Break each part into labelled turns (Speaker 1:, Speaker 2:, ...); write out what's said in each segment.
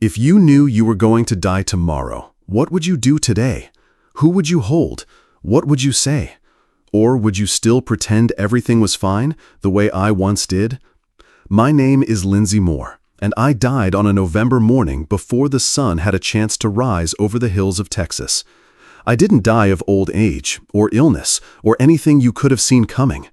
Speaker 1: If you knew you were going to die tomorrow, what would you do today? Who would you hold? What would you say? Or would you still pretend everything was fine, the way I once did? My name is Lindsey Moore, and I died on a November morning before the sun had a chance to rise over the hills of Texas. I didn't die of old age, or illness, or anything you could have seen coming.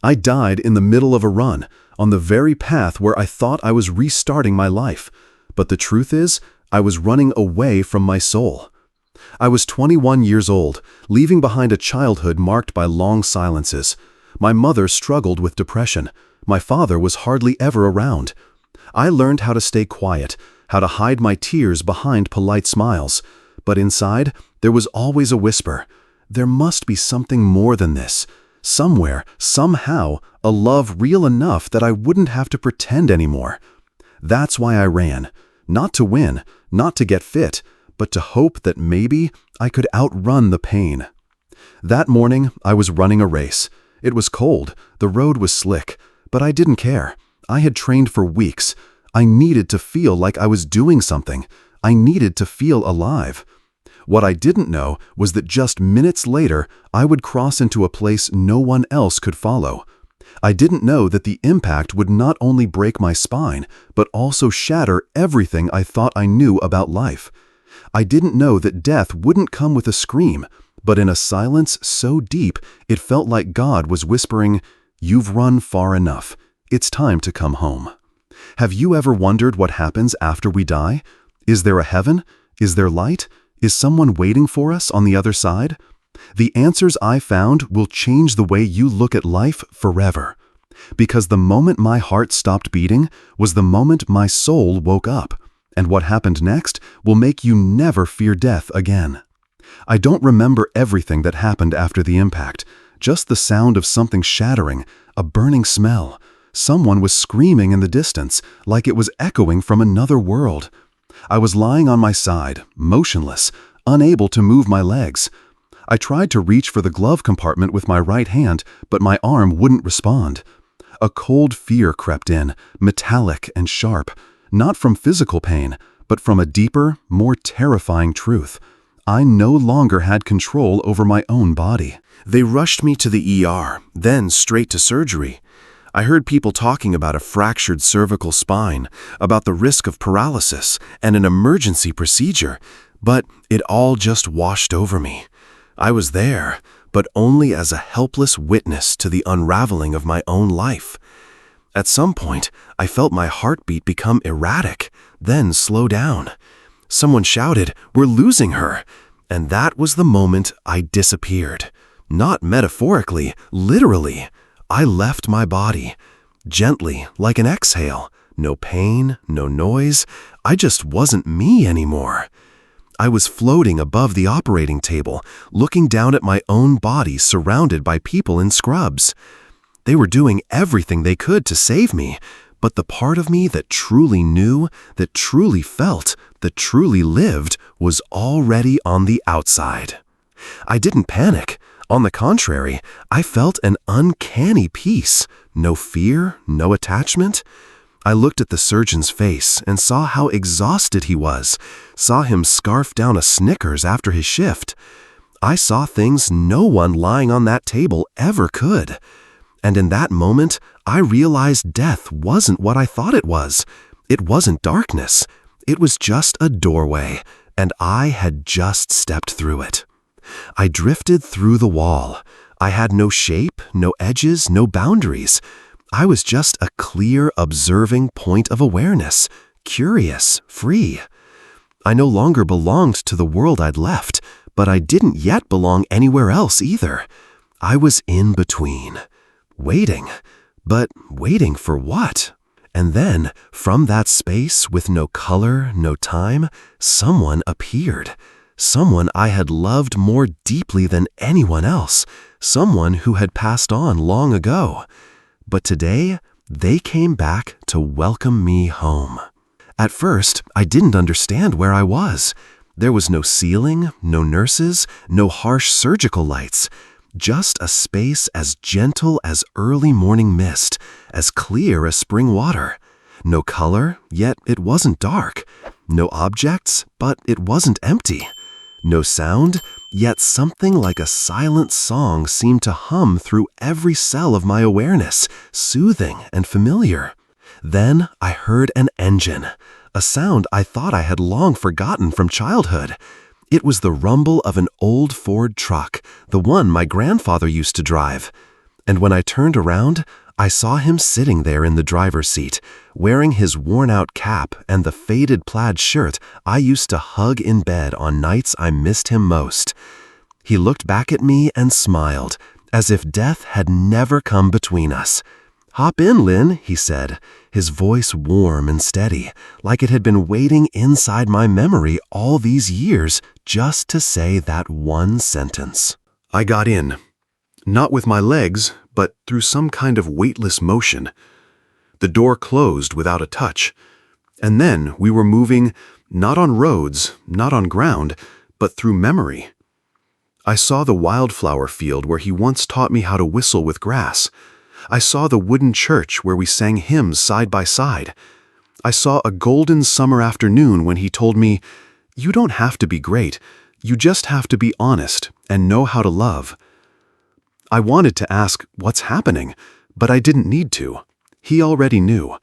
Speaker 1: I died in the middle of a run, on the very path where I thought I was restarting my life. But the truth is, I was running away from my soul. I was 21 years old, leaving behind a childhood marked by long silences. My mother struggled with depression. My father was hardly ever around. I learned how to stay quiet, how to hide my tears behind polite smiles. But inside, there was always a whisper. There must be something more than this. Somewhere, somehow, a love real enough that I wouldn't have to pretend anymore. That's why I ran. Not to win, not to get fit, but to hope that maybe I could outrun the pain. That morning, I was running a race. It was cold, the road was slick, but I didn't care. I had trained for weeks. I needed to feel like I was doing something. I needed to feel alive. What I didn't know was that just minutes later, I would cross into a place no one else could follow. I didn't know that the impact would not only break my spine, but also shatter everything I thought I knew about life. I didn't know that death wouldn't come with a scream, but in a silence so deep it felt like God was whispering, "You've run far enough. It's time to come home." Have you ever wondered what happens after we die? Is there a heaven? Is there light? Is someone waiting for us on the other side? The answers I found will change the way you look at life forever. Because the moment my heart stopped beating was the moment my soul woke up. And what happened next will make you never fear death again. I don't remember everything that happened after the impact, just the sound of something shattering, a burning smell. Someone was screaming in the distance, like it was echoing from another world. I was lying on my side, motionless, unable to move my legs. I tried to reach for the glove compartment with my right hand, but my arm wouldn't respond. A cold fear crept in, metallic and sharp, not from physical pain, but from a deeper, more terrifying truth. I no longer had control over my own body. They rushed me to the ER, then straight to surgery. I heard people talking about a fractured cervical spine, about the risk of paralysis, and an emergency procedure, but it all just washed over me. I was there, but only as a helpless witness to the unraveling of my own life. At some point, I felt my heartbeat become erratic, then slow down. Someone shouted, "We're losing her!" And that was the moment I disappeared. Not metaphorically, literally. I left my body. Gently, like an exhale. No pain, no noise. I just wasn't me anymore. I was floating above the operating table, looking down at my own body surrounded by people in scrubs. They were doing everything they could to save me, but the part of me that truly knew, that truly felt, that truly lived was already on the outside. I didn't panic. On the contrary, I felt an uncanny peace. No fear, no attachment. I looked at the surgeon's face and saw how exhausted he was, saw him scarf down a Snickers after his shift. I saw things no one lying on that table ever could. And in that moment, I realized death wasn't what I thought it was. It wasn't darkness. It was just a doorway, and I had just stepped through it. I drifted through the wall. I had no shape, no edges, no boundaries. I was just a clear, observing point of awareness, curious, free. I no longer belonged to the world I'd left, but I didn't yet belong anywhere else either. I was in between, waiting. But waiting for what? And then, from that space with no color, no time, someone appeared. Someone I had loved more deeply than anyone else. Someone who had passed on long ago. But today, they came back to welcome me home. At first, I didn't understand where I was. There was no ceiling, no nurses, no harsh surgical lights. Just a space as gentle as early morning mist, as clear as spring water. No color, yet it wasn't dark. no objects, but it wasn't empty. No sound, yet something like a silent song seemed to hum through every cell of my awareness, soothing and familiar. Then I heard an engine, a sound I thought I had long forgotten from childhood. It was the rumble of an old Ford truck, the one my grandfather used to drive. And when I turned around, I saw him sitting there in the driver's seat, wearing his worn-out cap and the faded plaid shirt I used to hug in bed on nights I missed him most. He looked back at me and smiled, as if death had never come between us. "Hop in, Lynn," he said, his voice warm and steady, like it had been waiting inside my memory all these years just to say that one sentence. I got in. Not with my legs, but through some kind of weightless motion. The door closed without a touch. And then we were moving, not on roads, not on ground, but through memory. I saw the wildflower field where he once taught me how to whistle with grass. I saw the wooden church where we sang hymns side by side. I saw a golden summer afternoon when he told me, "You don't have to be great, you just have to be honest and know how to love." I wanted to ask, "What's happening?" but I didn't need to. He already knew.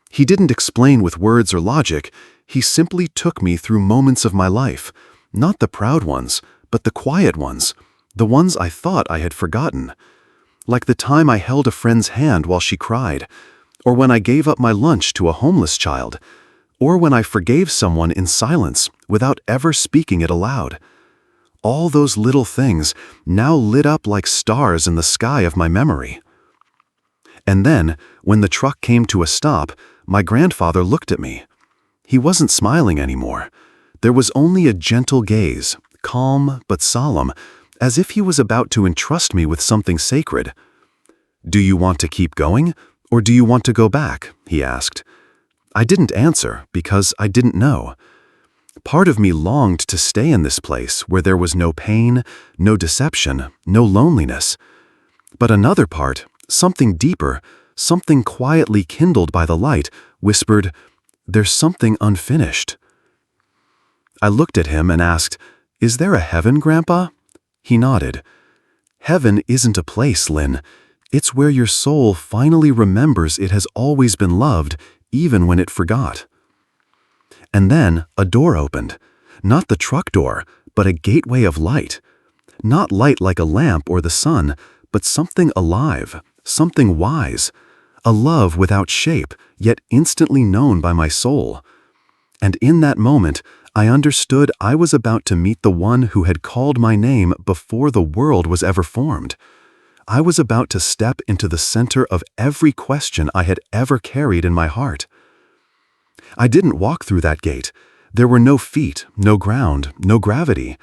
Speaker 1: He didn't explain with words or logic. He simply took me through moments of my life, not the proud ones, but the quiet ones, the ones I thought I had forgotten. Like the time I held a friend's hand while she cried, or when I gave up my lunch to a homeless child, or when I forgave someone in silence without ever speaking it aloud. All those little things now lit up like stars in the sky of my memory. And then, when the truck came to a stop, my grandfather looked at me. He wasn't smiling anymore. There was only a gentle gaze, calm but solemn, as if he was about to entrust me with something sacred. "Do you want to keep going, or do you want to go back?" he asked. I didn't answer because I didn't know. Part of me longed to stay in this place where there was no pain, no deception, no loneliness. But another part, something deeper, something quietly kindled by the light, whispered, "There's something unfinished." I looked at him and asked, "Is there a heaven, Grandpa?" He nodded. "Heaven isn't a place, Lynn. It's where your soul finally remembers it has always been loved, even when it forgot." And then a door opened. Not the truck door, but a gateway of light. Not light like a lamp or the sun, but something alive, something wise. A love without shape, yet instantly known by my soul. And in that moment, I understood I was about to meet the one who had called my name before the world was ever formed. I was about to step into the center of every question I had ever carried in my heart. I didn't walk through that gate. There were no feet, no ground, no gravity.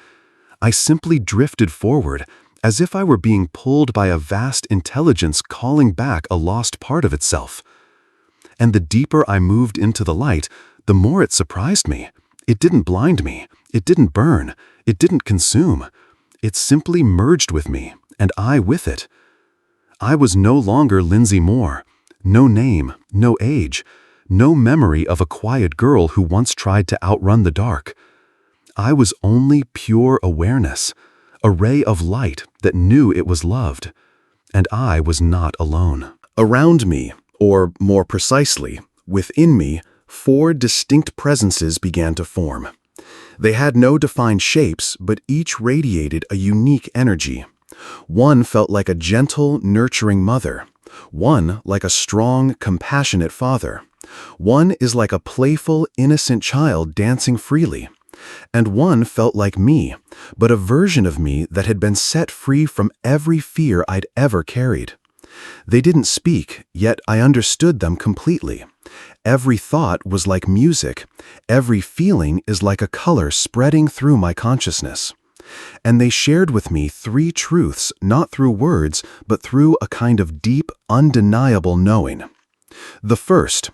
Speaker 1: I simply drifted forward, as if I were being pulled by a vast intelligence calling back a lost part of itself. And the deeper I moved into the light, the more it surprised me. It didn't blind me. It didn't burn. It didn't consume. It simply merged with me, and I with it. I was no longer Lindsey Moore. No name, no age. No memory of a quiet girl who once tried to outrun the dark. I was only pure awareness, a ray of light that knew it was loved. And I was not alone. Around me, or more precisely, within me, 4 distinct presences began to form. They had no defined shapes, but each radiated a unique energy. One felt like a gentle, nurturing mother. One like a strong, compassionate father. One is like a playful, innocent child dancing freely. And one felt like me, but a version of me that had been set free from every fear I'd ever carried. They didn't speak, yet I understood them completely. Every thought was like music. Every feeling is like a color spreading through my consciousness. And they shared with me 3 truths, not through words, but through a kind of deep, undeniable knowing. The first,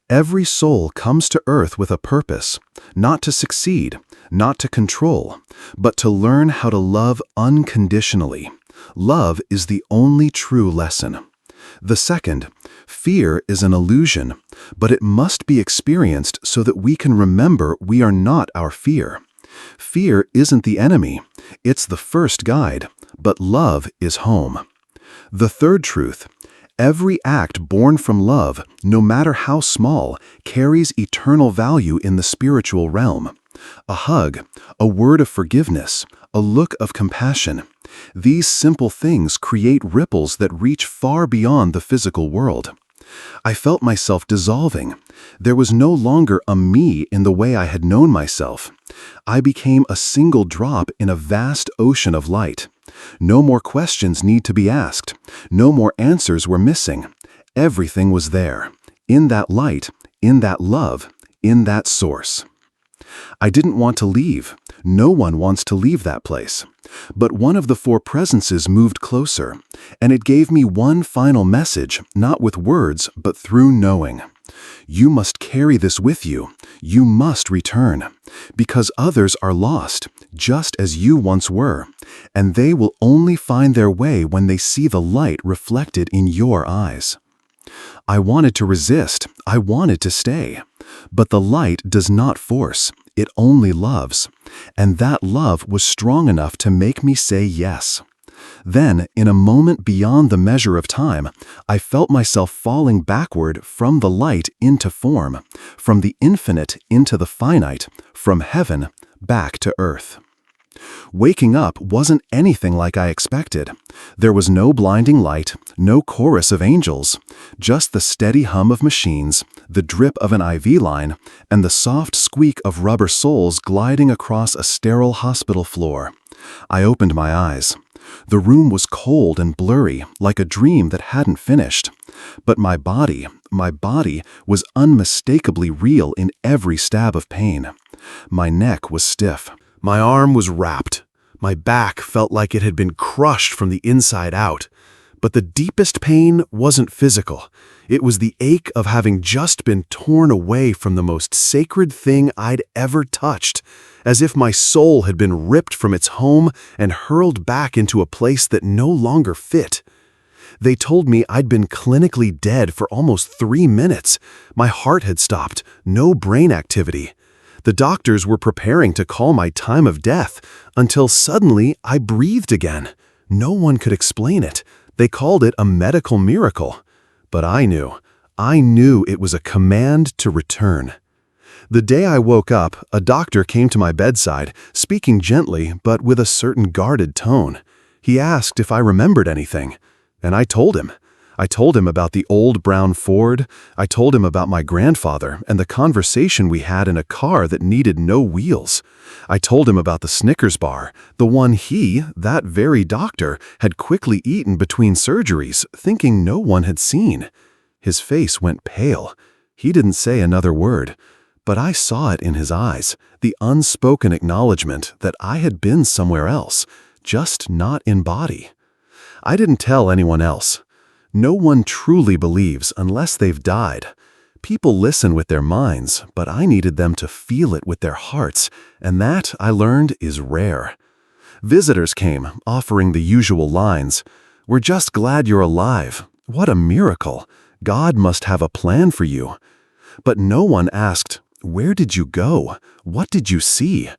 Speaker 1: every soul comes to earth with a purpose, not to succeed, not to control, but to learn how to love unconditionally. Love is the only true lesson. The second, Fear is an illusion, but it must be experienced so that we can remember we are not our fear. Fear isn't the enemy, it's the first guide, but love is home. The third truth: every act born from love, no matter how small, carries eternal value in the spiritual realm. A hug, a word of forgiveness, a look of compassion. These simple things create ripples that reach far beyond the physical world. I felt myself dissolving. There was no longer a me in the way I had known myself. I became a single drop in a vast ocean of light. No more questions need to be asked. No more answers were missing. Everything was there. In that light, in that love, in that source. I didn't want to leave. No one wants to leave that place. But one of the four presences moved closer, and it gave me one final message, not with words, but through knowing. You must carry this with you. You must return. Because others are lost, just as you once were, and they will only find their way when they see the light reflected in your eyes. I wanted to resist. I wanted to stay. But the light does not force. It only loves. And that love was strong enough to make me say yes. Then, in a moment beyond the measure of time, I felt myself falling backward from the light into form, from the infinite into the finite, from heaven back to earth. Waking up wasn't anything like I expected. There was no blinding light, no chorus of angels, just the steady hum of machines, the drip of an IV line, and the soft squeak of rubber soles gliding across a sterile hospital floor. I opened my eyes. The room was cold and blurry, like a dream that hadn't finished. But my body was unmistakably real in every stab of pain. My neck was stiff. My arm was wrapped. My back felt like it had been crushed from the inside out. But the deepest pain wasn't physical. It was the ache of having just been torn away from the most sacred thing I'd ever touched, as if my soul had been ripped from its home and hurled back into a place that no longer fit. They told me I'd been clinically dead for almost 3 minutes. My heart had stopped, no brain activity. The doctors were preparing to call my time of death, until suddenly I breathed again. No one could explain it. They called it a medical miracle. But I knew it was a command to return. The day I woke up, a doctor came to my bedside, speaking gently but with a certain guarded tone. He asked if I remembered anything, and I told him. I told him about the old brown Ford. I told him about my grandfather and the conversation we had in a car that needed no wheels. I told him about the Snickers bar, the one he, that very doctor, had quickly eaten between surgeries, thinking no one had seen. His face went pale. He didn't say another word, but I saw it in his eyes, the unspoken acknowledgement that I had been somewhere else, just not in body. I didn't tell anyone else. No one truly believes unless they've died. People listen with their minds, but I needed them to feel it with their hearts, and that, I learned, is rare. Visitors came, offering the usual lines. "We're just glad you're alive. What a miracle. God must have a plan for you." But no one asked, "Where did you go? What did you see?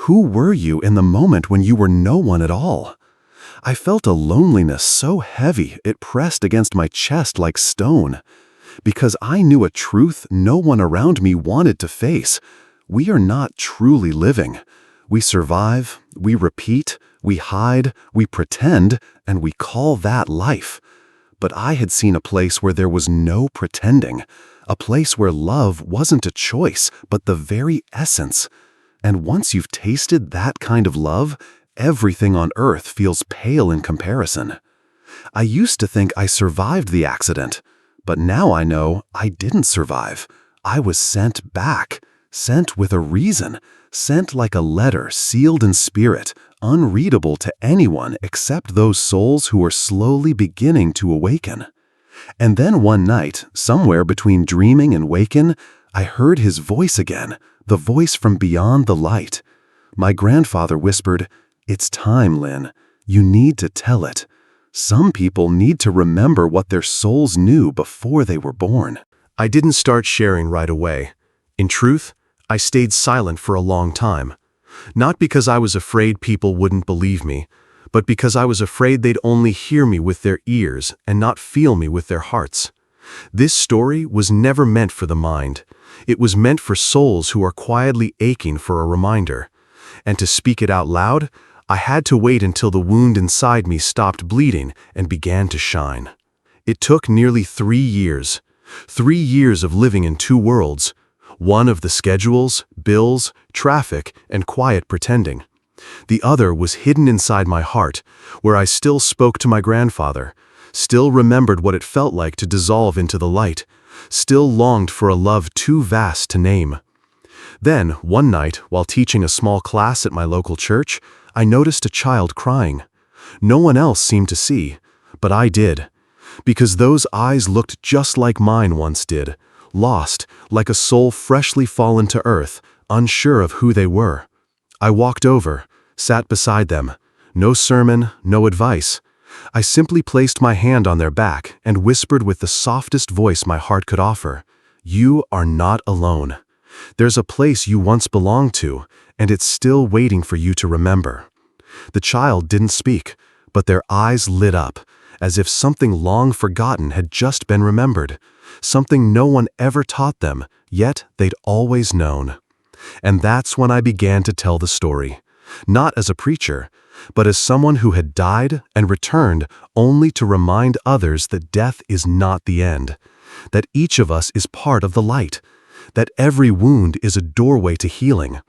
Speaker 1: Who were you in the moment when you were no one at all?" I felt a loneliness so heavy it pressed against my chest like stone. Because I knew a truth no one around me wanted to face. We are not truly living. We survive, we repeat, we hide, we pretend, and we call that life. But I had seen a place where there was no pretending. A place where love wasn't a choice, but the very essence. And once you've tasted that kind of love, everything on earth feels pale in comparison. I used to think I survived the accident, but now I know I didn't survive. I was sent back, sent with a reason, sent like a letter sealed in spirit, unreadable to anyone except those souls who are slowly beginning to awaken. And then one night, somewhere between dreaming and waking, I heard his voice again, the voice from beyond the light. My grandfather whispered, "It's time, Lynn. You need to tell it." Some people need to remember what their souls knew before they were born. I didn't start sharing right away. In truth, I stayed silent for a long time. Not because I was afraid people wouldn't believe me, but because I was afraid they'd only hear me with their ears and not feel me with their hearts. This story was never meant for the mind. It was meant for souls who are quietly aching for a reminder. And to speak it out loud, I had to wait until the wound inside me stopped bleeding and began to shine. It took nearly 3 years. 3 years of living in two worlds. One of the schedules, bills, traffic, and quiet pretending. The other was hidden inside my heart, where I still spoke to my grandfather, still remembered what it felt like to dissolve into the light, still longed for a love too vast to name. Then, one night, while teaching a small class at my local church, I noticed a child crying. No one else seemed to see, but I did. Because those eyes looked just like mine once did, lost, like a soul freshly fallen to earth, unsure of who they were. I walked over, sat beside them. No sermon, no advice. I simply placed my hand on their back and whispered with the softest voice my heart could offer, "You are not alone. There's a place you once belonged to, and it's still waiting for you to remember." The child didn't speak, but their eyes lit up, as if something long forgotten had just been remembered, something no one ever taught them, yet they'd always known. And that's when I began to tell the story, not as a preacher, but as someone who had died and returned only to remind others that death is not the end, that each of us is part of the light, that every wound is a doorway to healing,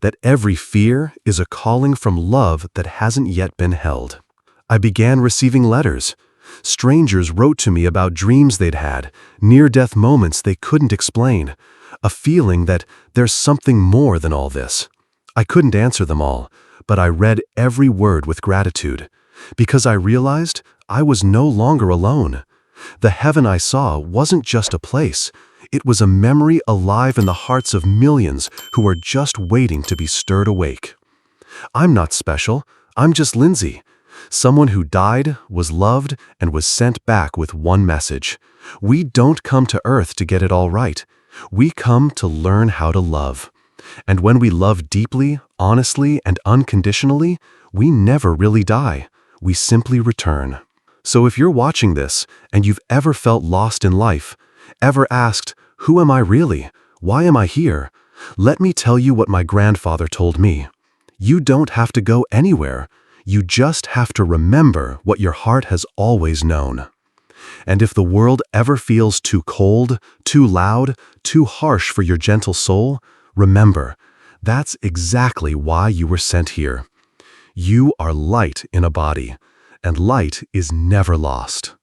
Speaker 1: that every fear is a calling from love that hasn't yet been held. I began receiving letters. Strangers wrote to me about dreams they'd had, near-death moments they couldn't explain, a feeling that there's something more than all this. I couldn't answer them all, but I read every word with gratitude, because I realized I was no longer alone. The heaven I saw wasn't just a place. It was a memory alive in the hearts of millions who are just waiting to be stirred awake. I'm not special. I'm just Lindsey. Someone who died, was loved, and was sent back with one message. We don't come to earth to get it all right. We come to learn how to love. And when we love deeply, honestly, and unconditionally, we never really die. We simply return. So if you're watching this, and you've ever felt lost in life, ever asked, "Who am I really? Why am I here?" let me tell you what my grandfather told me. You don't have to go anywhere. You just have to remember what your heart has always known. And if the world ever feels too cold, too loud, too harsh for your gentle soul, remember, that's exactly why you were sent here. You are light in a body, and light is never lost.